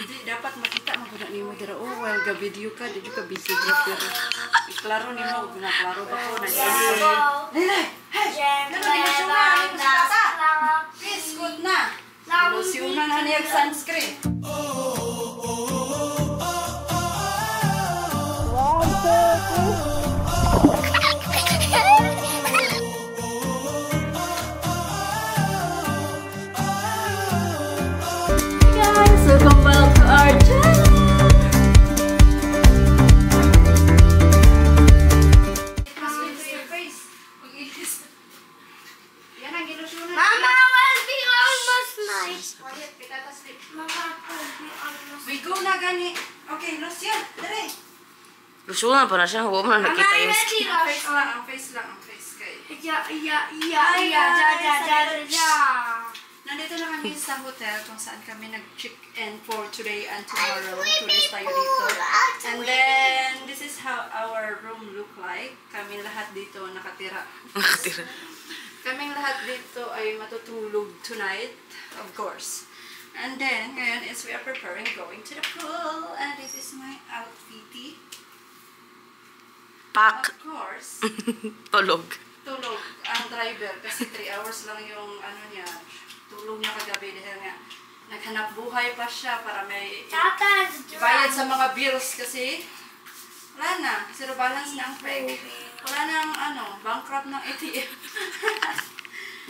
Hindi, dapat makita maguna ni mo dira. Oh, well, ga-video ka. Di ka busy dito. Iklaro ni mo. Ginaklaro ba ko? Lilay! Hey! Nanonood na! Please, good na! Losyunan na niya sunscreen. Welcome back to our channel! Mama will be almost nice. We go na gani. Okay, Lucian, dali. Lusunan pa na siya. Huwag mo na nakita yung skin. Ang face lang, ang face kay. Nandito na kami sa hotel kung saan kami nag-check-in for today and tomorrow. Tourist tayo dito. And then, this is how our room look like. Kami lahat dito nakatira. Kaming lahat dito ay matutulog tonight, of course. And then, ngayon is we are preparing going to the pool. And this is my outfit. Pak. Of course. Tulog. Tulog ang driver kasi 3 hours lang yung ano niya. Tulog na kagabi dahil nga naghanap buhay pa siya para may bayad sa mga bills kasi wala na. Zero balance na ang peg. Wala nang ano, bankrupt ng ATM.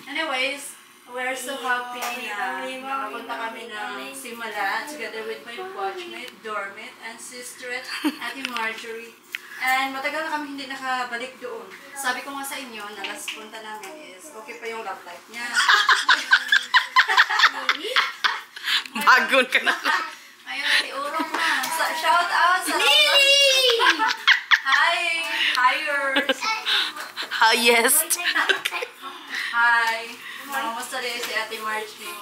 Anyways, we're so happy na makapunta kami ng Simala together with my watchmate, doormate, and sister, Ate Marjorie. And matagal na kami hindi nakabalik doon. Sabi ko nga sa inyo na last punta namin is okay pa yung love life niya. Bagon ka na. Ayun, iurong na. Shout out sa Hi! Hiers! Highest. Hi! Kamusta rin si Ate Marjorie?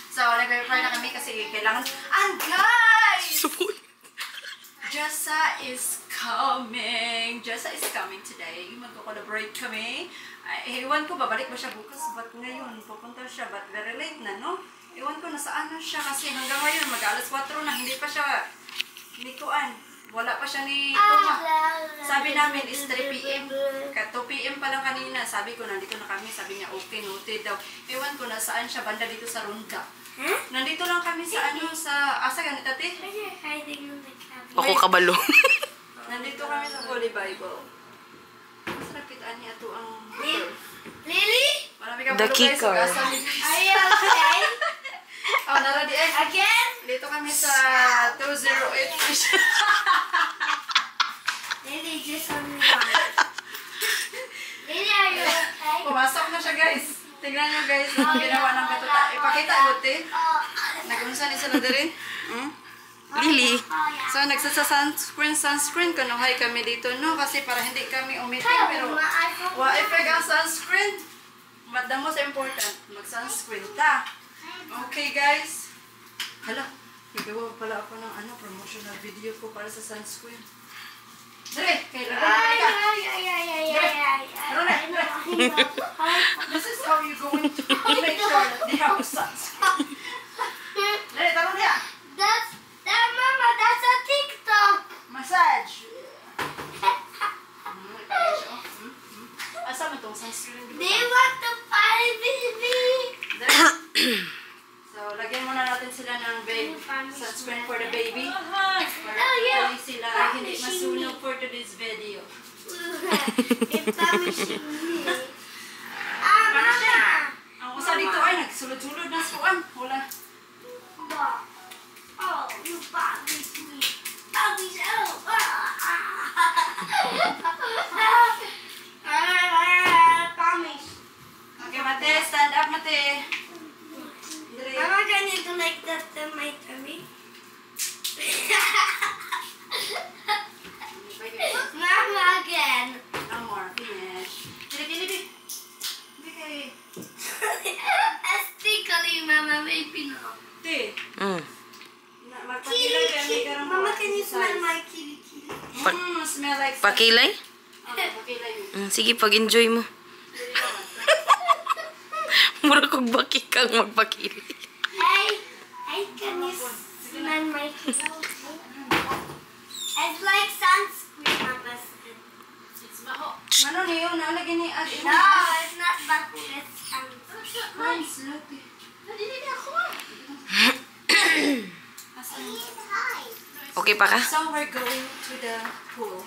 So, nag-prepare na kami kasi kailangan... And guys! Jessa is coming! Jessa is coming today. Mag-collaborate kami. Ewan ko, babalik ba siya bukas? But ngayon, pupunta siya. But very late na, no? Ewan ko, nasaan na siya kasi hanggang ngayon, mag-alas 4 na, hindi pa siya nikuan. Wala pa siya ni Tuma. Sabi namin is 3 p.m. 2 p.m. pa lang kanina. Sabi ko, nandito na kami. Sabi niya, okay, noted daw. Ewan ko, nasaan siya banda dito sa Ronda. Nandito lang kami sa ano, sa... Asa ganit, ate? Ako kabalo. Nandito kami sa Holy Bible. Masarap kitaan niya ito ang... Lily? Marami ka The kicker. Are you okay? Oh, naradian. Again? Dito kami sa 208. Lily, just on me. Lily, are you okay? Pumasok na siya, guys. Tingnan nyo, guys, ang ginawa ng katuta. Ipakita, buti. Nagunsa ni sila diri. Lily. So, sunscreen kanuhay kami dito, no? Kasi para hindi kami umitim, pero wa-effect ang sunscreen. But the most important, mag-sunscreen ta. Okay, guys. Hala, nagawa pala ako ng ano, promotional video ko para sa sunscreen. Dre, kailangan ka. This is how you're going to make sure that they have sunscreen. Dre, taro niya. Mama, that's a TikTok. Massage. Asa mo itong sunscreen? Do you want to party with me? So, lagyan muna natin sila ng sunscreen for the baby. Para yeah. sila hindi masunog for today's video. It's punishing me. Mama. Ang usa dito ay nagsulod-sulod na suan. Wala. Oh, you punish me. Punish Punish. Okay, Mate. Stand up, Mate. Mama, can you do like that to my tummy? Mama, again. No more. Finish. Dili. Hindi. Aesthetically, Mama, maybe no. Te. Mama, can you smell my kitty? Smell like Pakilay? pakilay. Sige, pag-enjoy mo. Mura kong baki kang magpakilay. Hey, can you smell my clothes? It's like sunscreen, Mama said. Ano niyo? Nalagyan ni Ad. No, it's not button, it's sunscreen. Okay pa ka? So we're going to the pool.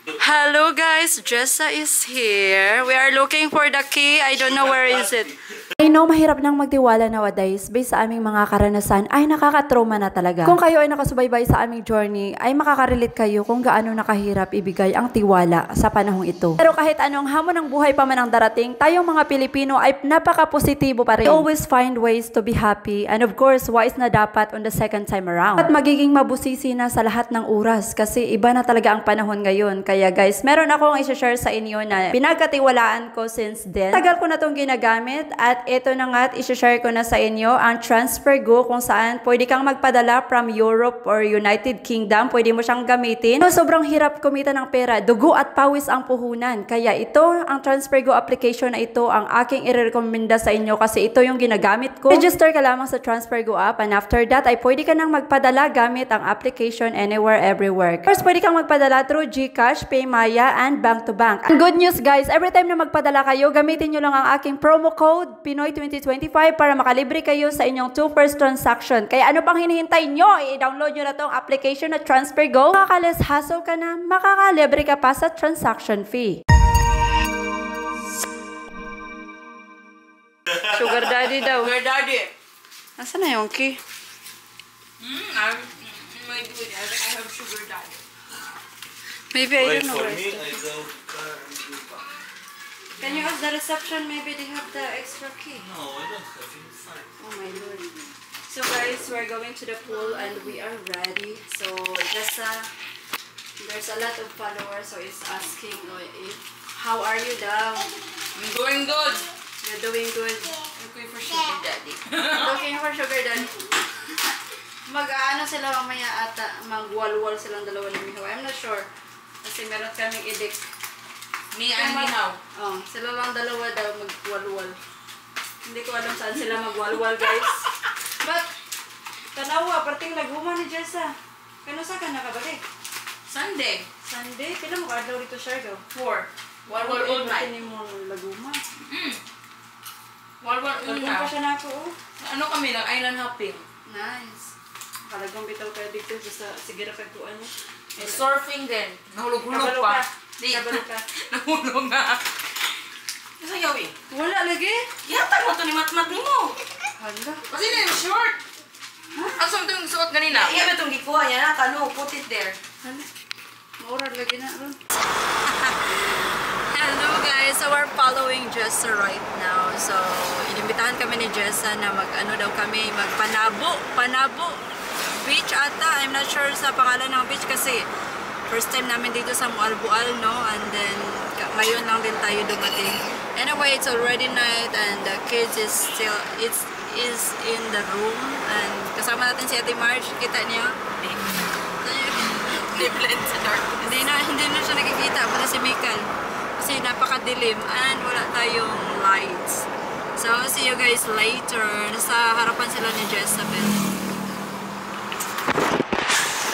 Hello guys, Jessa is here. We are looking for the key. I don't know where is it. I know mahirap nang magtiwala nowadays based sa aming mga karanasan ay nakakatrauma na talaga. Kung kayo ay nakasubaybay sa aming journey ay makaka-relate kayo kung gaano nakahirap ibigay ang tiwala sa panahong ito. Pero kahit anong hamon ng buhay pa man ang darating, tayong mga Pilipino ay napaka-positibo pa rin. We always find ways to be happy and of course wise na dapat on the second time around. At magiging mabusisi na sa lahat ng oras kasi iba na talaga ang panahon ngayon. Kaya guys, meron akong i-share sa inyo na pinagkatiwalaan ko since then. Tagal ko na itong ginagamit at ito na nga at i-share ko na sa inyo ang TransferGo kung saan pwede kang magpadala from Europe or United Kingdom. Pwede mo siyang gamitin. So, sobrang hirap kumita ng pera. Dugo at pawis ang puhunan. Kaya ito, ang TransferGo application na ito ang aking i-recommenda sa inyo kasi ito yung ginagamit ko. Register ka lamang sa TransferGo app and after that ay pwede ka nang magpadala gamit ang application anywhere, everywhere. First, pwede kang magpadala through GCash, PayMaya, and bank to bank. And good news guys, every time na magpadala kayo, gamitin nyo lang ang aking promo code Pinoy2025 para makalibre kayo sa inyong 2 first transaction. Kaya ano pang hinihintay nyo? I-download nyo na tong application na TransferGo. Makaka-less hassle ka na, makakalibre ka pa sa transaction fee. Sugar daddy daw. Sugar daddy. Nasaan na yung key? I have sugar daddy. Maybe I Wait don't know for where me, it's I go and you back. Can you ask the reception? Maybe they have the extra key. No, I don't have inside. Oh my lord. So guys, we're going to the pool and we are ready. So Jessa, there's a lot of followers so it's asking if how are you daw? I'm doing good. You're doing good. Looking for sugar daddy. Looking for sugar daddy. Mag-ano sila mamaya ata, mag-wal-wal silang dalawa ni Miho. I'm not sure. Kasi meron kaming edik. Me and Mihaw. Oh, sila lang dalawa daw mag-wal-wal. Hindi ko alam saan sila mag-wal-wal guys. But, tanawa, parting laguma ni Jessa. Kano sa ka nakabalik? Sunday. Sunday? Pila mo ka daw dito siya daw? 4. One all night. Pati mo laguma. One all Laguma pa night. siya na ako oh. Ano kami, nag-island hopping. Nice. Kalagang bitaw ka dito sa sige ra kagtuan mo. Surfing din. Nahulog-hulog Kabalo pa. ka. Kabalo ka. Nahulog nga. Kasi yaw eh. Wala lagi. Yata mo ito ni Matmat ni mo. Hala. Kasi na yung short. Ang suot yung suot ganina. Iya ba itong gikuha niya na? Kano, put it there. Hala. Maurad lagi na ron. Hello guys, so we're following Jessa right now. So, inimbitahan kami ni Jessa na mag-ano daw kami, Panabo Beach ata. I'm not sure sa pangalan ng beach kasi first time namin dito sa Mualbual, no? And then, ngayon lang din tayo dumating. Anyway, it's already night and the kids is still, is in the room. And kasama natin si Ate Marge, kita niyo? They blend sa dark. Hindi na siya nakikita, pati si Mikal. Kasi napakadilim and wala tayong lights. So, see you guys later. Nasa harapan sila ni Jezabel.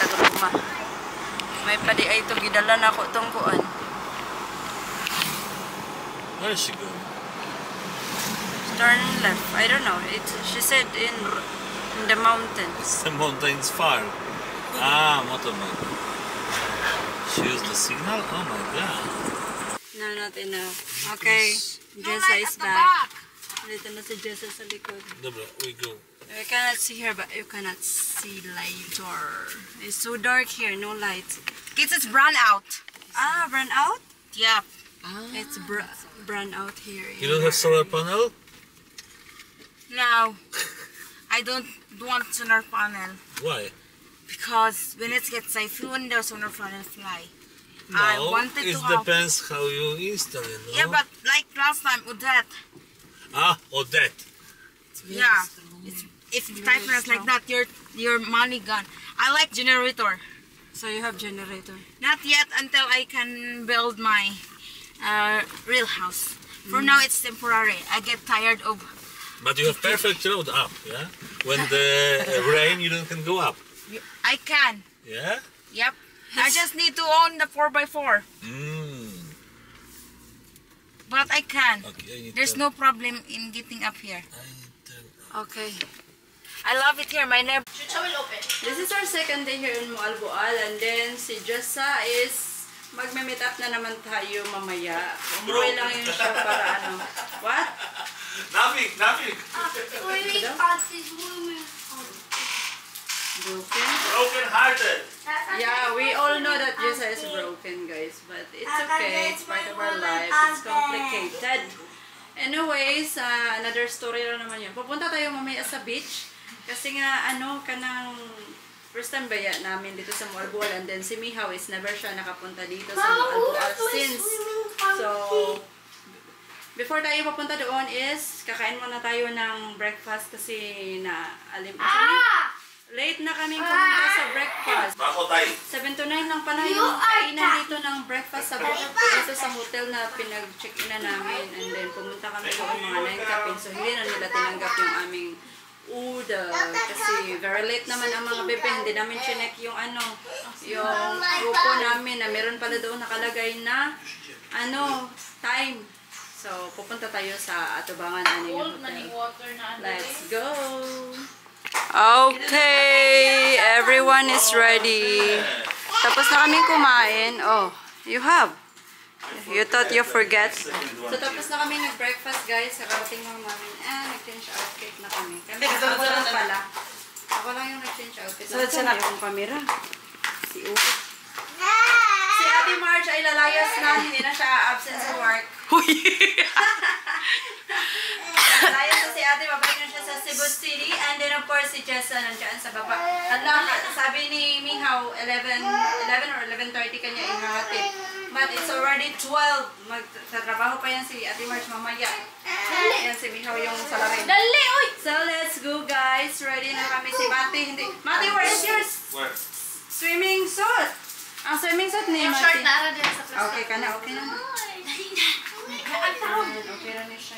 Tagaluma. May padi ay itong gidala na ako itong kuan. Where is she going? Turn left. I don't know. She said in the mountains. The mountain's far. Ah, motorbike. She used the signal? Oh my god. No, not enough. Okay. Jessa is back. Dito na si Jessa sa likod. Dobra, we go. We cannot see her, but you cannot see later. It's so dark here, no lights. Kids, it's brown out. Ah, burn out? Yep. It's burn out here. You don't have solar panel? No. I don't want solar panel. Why? Because when it gets typhoon, the solar panel fly. I No, wanted it to have... depends how you install it, no? Yeah, but like last time with that. Ah, or that. Yeah. If typhoon is like that, your money gone. I like generator. So you have generator. Not yet until I can build my real house. For now, it's temporary. I get tired of... But you have perfect road up, yeah? When the rain, you don't can go up. I can. Yeah? Yep. I just need to own the 4x4. But I can. Okay, There's no problem in getting up here. Okay. I love it here. My neighbor. This is our second day here in Moalboal, and then si Jessa is magme-meet up na naman tayo mamaya. Umuwi lang yun siya para ano. What? Nothing. Swimming parties, swimming. Broken? Broken hearted. Yeah, we all know that Jessa is broken, guys, but it's okay. It's part of our life. It's complicated. Anyways, another story lang naman yun. Pupunta tayo mamaya sa beach. Kasi nga, kanang first time ba namin dito sa Moalboal, and then si Mihaw is never siya nakapunta dito sa Moalboal since. So, before tayo papunta doon is, kakain muna tayo ng breakfast kasi late na kami pumunta sa breakfast. 7 to 9 lang pala yung kainan dito ng breakfast dito sa hotel na pinag-check-in na namin. And then pumunta kami doon mga 9 kapin. So hindi na nila tinanggap yung aming order. Kasi very late naman ang mga bebe. Hindi namin chinek yung yung grupo namin na meron pala doon nakalagay na time. So pupunta tayo sa Atubangan yung hotel. Let's go! Okay, everyone is ready. Tapos na kami kumain. Oh, you have. You thought you forget. So tapos na kami nag-breakfast, guys. Kakarating lang namin. Nag-change outfit na kami. Ako lang pala. Ako lang yung nag-change outfit. So, saan yung camera? Si Uwe. Si Ate Marge ay lalayas na. Hindi na siya absent sa work. Lalayas na si Ate. Babalik na siya sa Cebu City. And then of course si Jessa nandiyan sa baba. Sabi ni Mihaw, 11 or 11:30 kanya ihahatid. But it's already 12. Magtatrabaho pa yan si Ate Marge mamaya. Yan si Mihaw yung salarin. Dali! Uy! So let's go, guys. Ready na kami si Mati. Mati, where's your swimming suit? Ang swimming suit ni Mati. Short na rin sa plastic. Okay ka na, okay na. Okay na niya siya.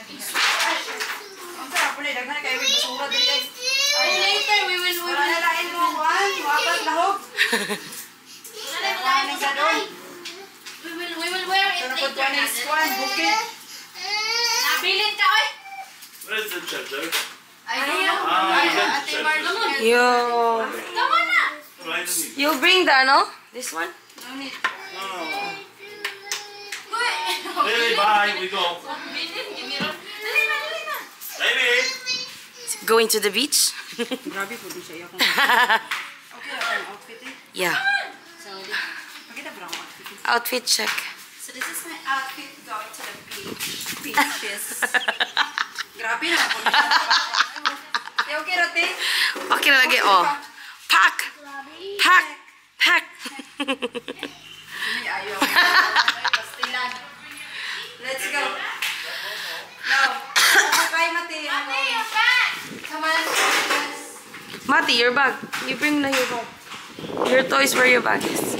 Ang sarap ulit. Daghan na kayo. Basura dali guys. Later, we will Wala na lain mo, Juan. Muapat lahog. Wala na gadon. we will wear it Ito na po later. ni Juan. Bukit. Nabilin ka, oy! Where's the charger? Ayun. Ate Marge. Yo. Come on na! You bring the this one? No need. Hey, bye. We go. Baby. Going to the beach? Grabe po din siya. Okay lang ang outfit eh. Yeah. So, pakita ba ang outfit eh? Outfit check. So this is my outfit going to the beach. Beaches. Grabe na po niya. Okay, Rote? Okay na lagi, oh. Pack! Pack! Pack! May ayaw. May pastilan. Let's go. Now, okay, Mati. Come on. Mati, your bag. You bring na your bag. Your toys where your bag is.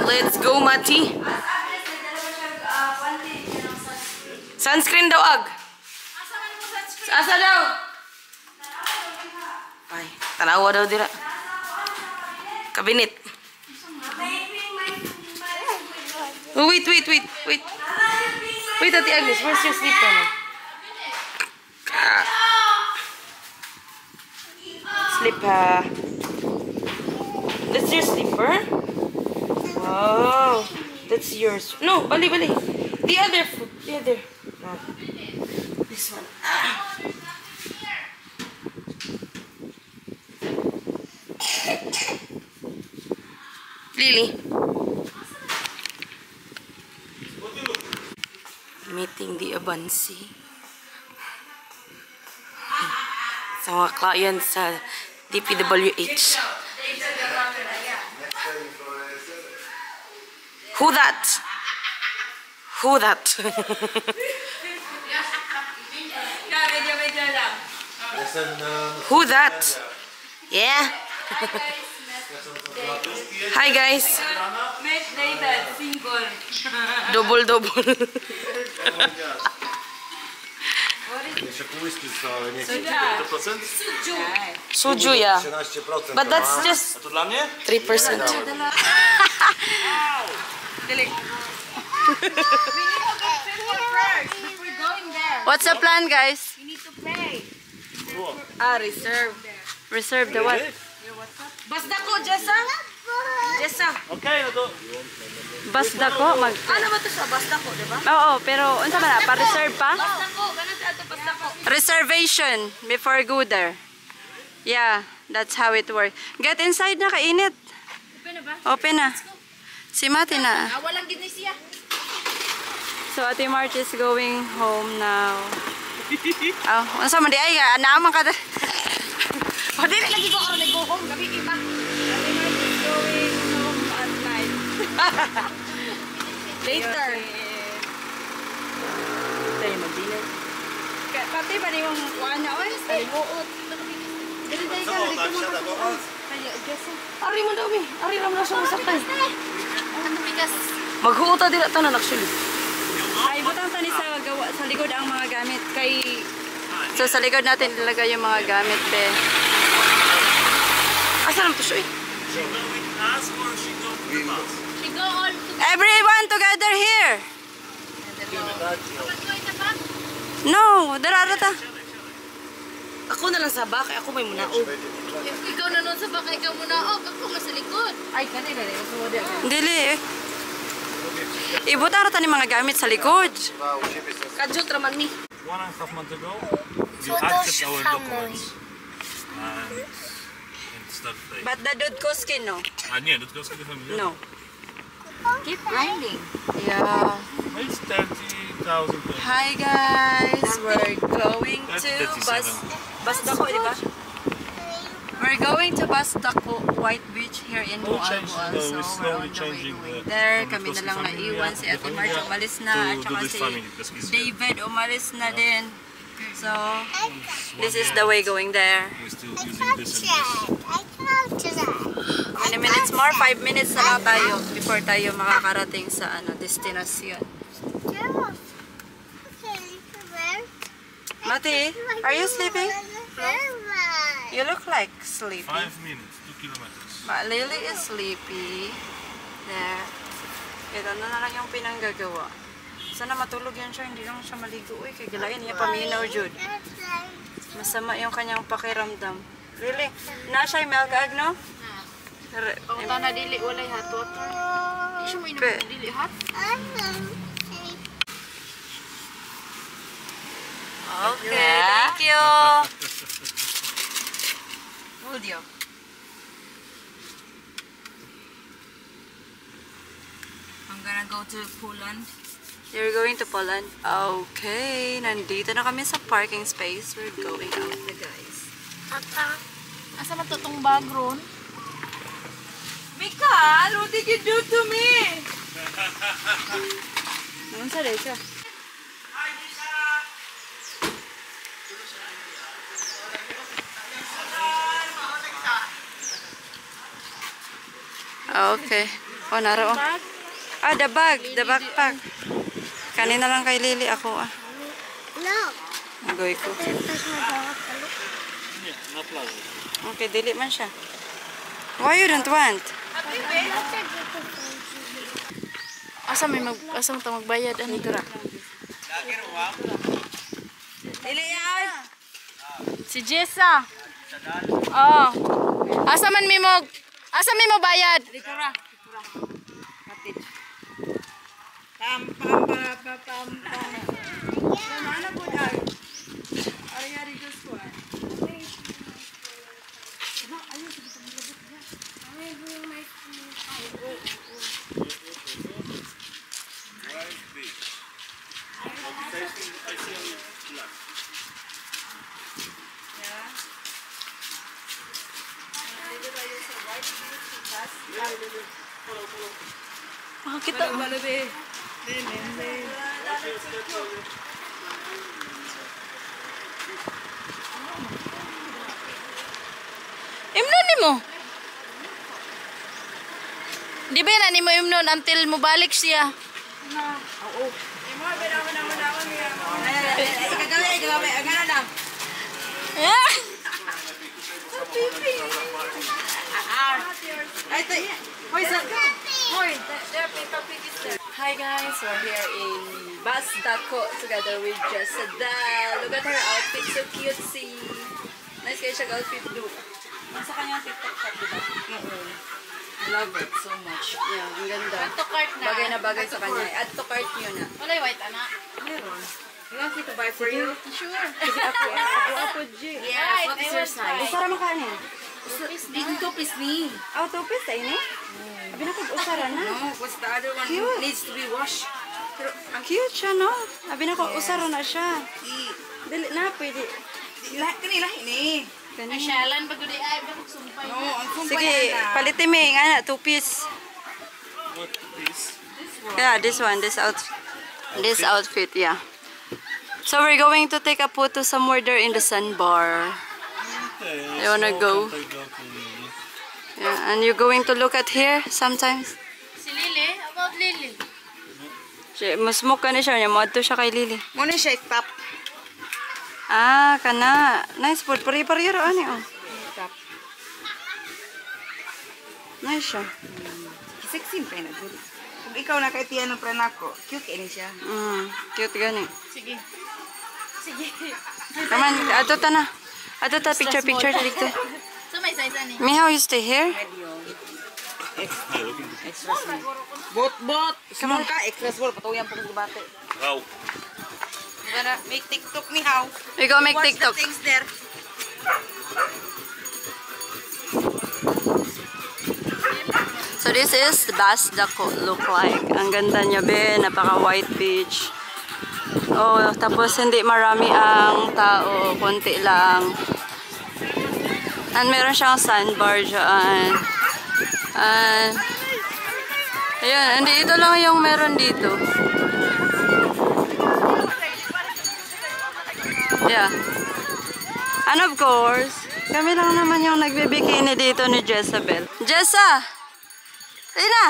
Let's go, Mati. Sunscreen daw, ag. Asa daw? Ay, tanawa daw dira. Kabinet. Oh, wait. Wait, Ate Agnes, where's your slipper? Slipper. That's your slipper? Wow. That's yours. No, bali. The other. No. This one. Lily. Meeting the Abansi. Sa mga clients sa DPWH. Who that? Medyo lang. Who that? Yeah. Hi guys. Mate David, single. Double. What is Suju, yeah. But that's just A to dla mnie? 3%. What's the plan, guys? Reserve. Reserve the what? Basta ko, Jessa. Jessa. Okay, no to. Basta ko mag. Ano ba ito siya? Basta ko, di ba? Oo, pero unsa man na? Pa-reserve pa? Basta ko. Ganun sa ato, basta ko. Reservation before go there. Yeah, that's how it works. Get inside na, kainit. Open na ba? Open na. Si Mati na. Walang gid ni siya. So Ate March is going home now. Oh, unsa man di ay naman ka. O, di lagi ko ako nag-go home. Gabi iba. Ate March is going home at night. Later. Tayo mag-dinner. Pati ba yung kuha na oy? Alimuot. Dili dai ka dito mo. Kaya Jessa. Ari mo daw, mi. Ari lang na siya masaktan. Maghuuta din at tanan, actually. Ay, butang tani sa gawa sa likod ang mga gamit kay so sa likod natin ilagay yung mga gamit be. Asa naman to siya eh? She go with us or she go with us? Everyone together here. No, dararata. Ako na lang sa bakay, ako may munaog. Ikaw na nun sa bakay ka muna. Ako sa likod. Ay, kanina rin. Ako mo din. Dili. Ibutang rata ni mga gamit sa likod. Kadyo traman mi. 1.5 months ago, you accept our documents. And stuff like But the Dudkowski, no? nie, do tego sobie familia. No. Keep grinding. Yeah. It's 30,000. Hi guys, we're going That's to 37. Basdako, di ba? We're going to Basdako White Beach here in Oh, change, Moalboal. no, So we're we're slowly on the way changing going the- there. from Kami na Dudkowski lang family, naiwan. Si Ate the March familia, umalis na. to At saka Dudley's si family. That's easier. David umalis na din. So, this is the way going there. We're still using this and this. How many minutes more? 5 minutes na lang tayo before tayo makakarating sa destinasyon. Mati, are you sleeping? You look like sleepy. 5 minutes, 2 kilometers. But Lily is sleepy. There. Ito na lang yung pinanggagawa. Sana matulog yan siya, hindi lang siya maligo. Uy, kagalayan niya paminaw, Jude. Masama yung kanyang pakiramdam. Lily, na siya yung milk egg, no? Ang tana dili walay hot water. Isu mo Pe. inom dili hot. Okay, thank you. Audio. I'm gonna go to Poland. You're going to Poland? Okay, nandito na kami sa parking space. We're going out na, guys. Asa man to tong bag ron? Mika, what did you do to me? Naman sa siya. Okay. O, naro. Ah, the bag. The backpack. Kanina lang kay Lily. Ako, No. Agoy ko. Okay, dili man siya. Why you don't want? Asa mo ta magbayad ani dira? Dili yan! Si Jessa. Oh. Asa mi mo bayad? Dito ra. Mati. Pam, pam, pam, pam, pam, pam. Ano po dahil? Ari-ari Diyos ko ah. Makakita mo. Imnon nimo. Di ba na nimo imnon until mo balik siya? Oo. Imo, binawan na mo na ako niya. Ikagawi. Ang ano lang. Hi guys, we're here in Bas Dako together with Jessadel. Look at her outfit, so cutesy. Nice kayo siya outfit do. Nasa kanyang TikTok shop, diba? I love it so much. Yeah, ang ganda. Add to cart na. Bagay na bagay sa kanya. Add to cart nyo na. Wala yung white, anak. Meron. You want me to buy for you? Sure. Sige ako, G. Yes, What is your size? Usara mo ka niya. Dito, please me. Autopist ay ni? Abi na usara na. No, what's the other one? Cute. Needs to be washed. Pero ang cute siya, no? Abi na usara na siya. Dili na, pwede. Kanila, ini. Asyalan, pag di ay, bakit sumpay No, na? ang sumpay Sige, na. palitin mo yung ana, 2 piece. What is? Yeah, this one, this outfit, yeah. So we're going to take a photo somewhere there in the sandbar. Okay. You wanna go? Yeah, and you're going to look at here sometimes. Si Lily? About Lily? Masmoke ka na siya, mo adto siya kay Lily. Muna siya top. Ah, kana. Nice food. Pari-pari ro ani oh. Top. Nice siya. Sexy pa na. Kung ikaw nakaitiyan ng pranako, cute ini siya. Cute gani. Sige. Sige. Come on, adto ta na. Adto ta picture dito. So may size ani? Mihaw, you stay here? Extra small. Bot. Small ka, extra small. Patuyan po ng bate. Wow. You're gonna make TikTok me how. We go make Watch TikTok. the things there. So this is the Bas Dako look like. Ang ganda niya be, napaka white beach. Oh, tapos hindi marami ang tao, konti lang. And meron siyang sandbar dyan. And ayun, hindi ito lang yung meron dito. Yeah. And of course, kami lang naman yung nagbibikini dito ni Jezabel. Jessa! Tina!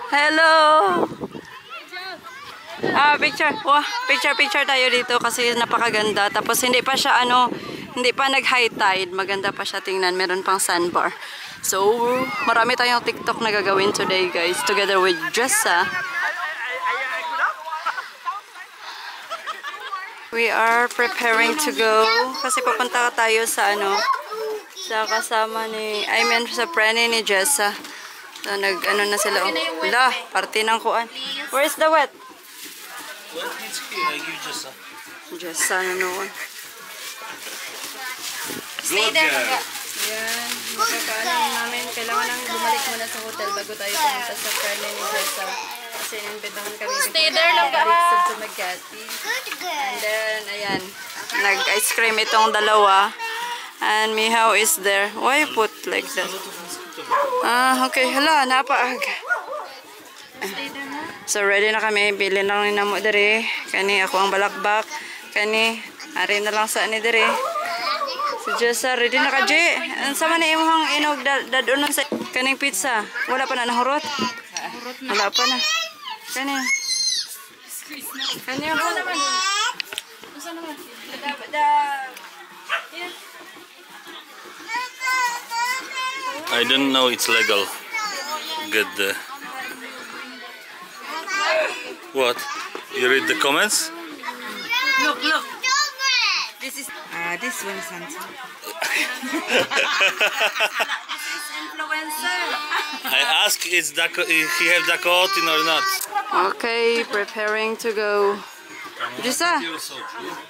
Hello! Picture. Wow, picture tayo dito kasi napakaganda. Tapos hindi pa siya hindi pa nag-high tide. Maganda pa siya tingnan. Meron pang sandbar. So, marami tayong TikTok na gagawin today, guys. Together with Jessa. We are preparing to go kasi papunta tayo sa sa kasama sa friend ni Jessa. So na sila. Wala, party ng kuan. Where is the wet? What is here? I give Jessa. Jessa na noon. Good girl. Yan, magkakaalam namin. Kailangan nang bumalik muna sa hotel bago tayo pumunta sa friend ni Jessa. Kasi inimbitahan kami. Stay there lang ka. Sa Magati. And then, ayan, nag-ice cream itong dalawa. And Mihaw is there. Why you put like that? Okay. Hala, napaag. So, ready na kami. Bili na lang namo dere. Kani, ako ang balakbak. Kani, ari na lang sa ani dere. Si Jessa, ready na ka, J. Sama na imong inog dadunon sa kaning pizza. Wala pa na nahurot? Wala pa na. Kani. Kani ako naman. Usa naman. I don't know it's legal. Get the... What? You read the comments? Look. This one is handsome. Influencer. I ask if he have Dakotin or not. Okay, preparing to go. Jessa,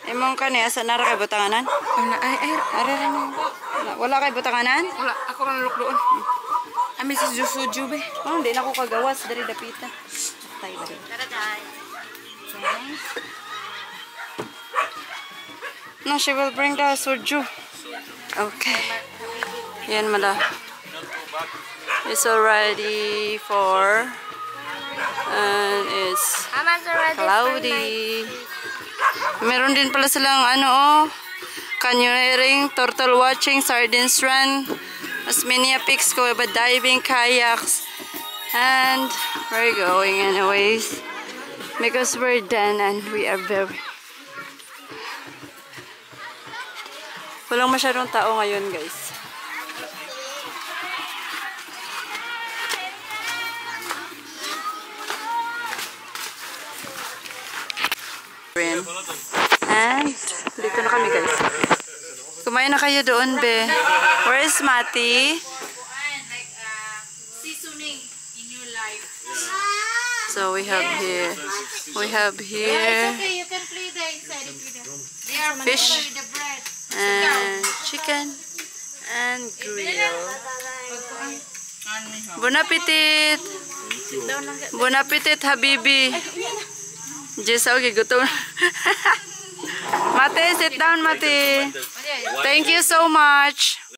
imong kani asa nara kay butanganan? Wala kay butanganan? Wala, ako lang look doon. Ami si Suju be. Oh, hindi na ako kagawas dari dapita. Tay ba rin? No, she will bring the soju. Okay. Yan mala. It's already 4. And it's cloudy. Meron din pala silang canyoneering, turtle watching, sardines run. As many pics ko about diving kayaks. And we're going anyways. Because we're done and we are very... Walang masyadong tao ngayon, guys. And dito na kami, guys. Kumain na kayo doon, be. Where is Mati? Seasoning in your life. So we have here. We have here Okay, you can play the inside with them. They are fish with the bread. and chicken and grill. Bon appetit! Bon appetit, Habibi! Jessa, okay, gutom. Mate, sit down, Mate. Thank you so much.